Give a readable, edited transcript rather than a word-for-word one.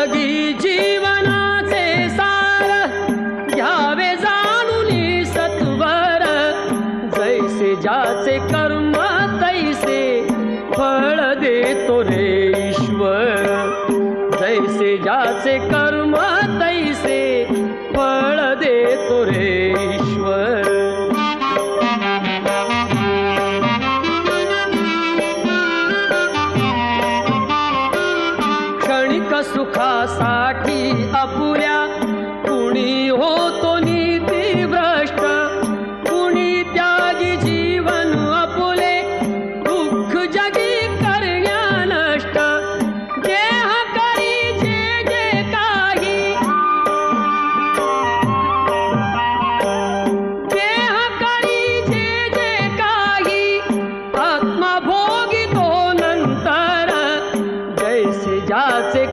जिंदगी जीवनाचे सार घ्यावे जाणून सत्वर जैसे ज्याचे कर्म तैसे फळ देतो रे ईश्वर जैसे ज्याचे कर्म तैसे फळ देतो रे ईश्वर क्षणिक सुखासाठी अपुऱ्या कुणी हो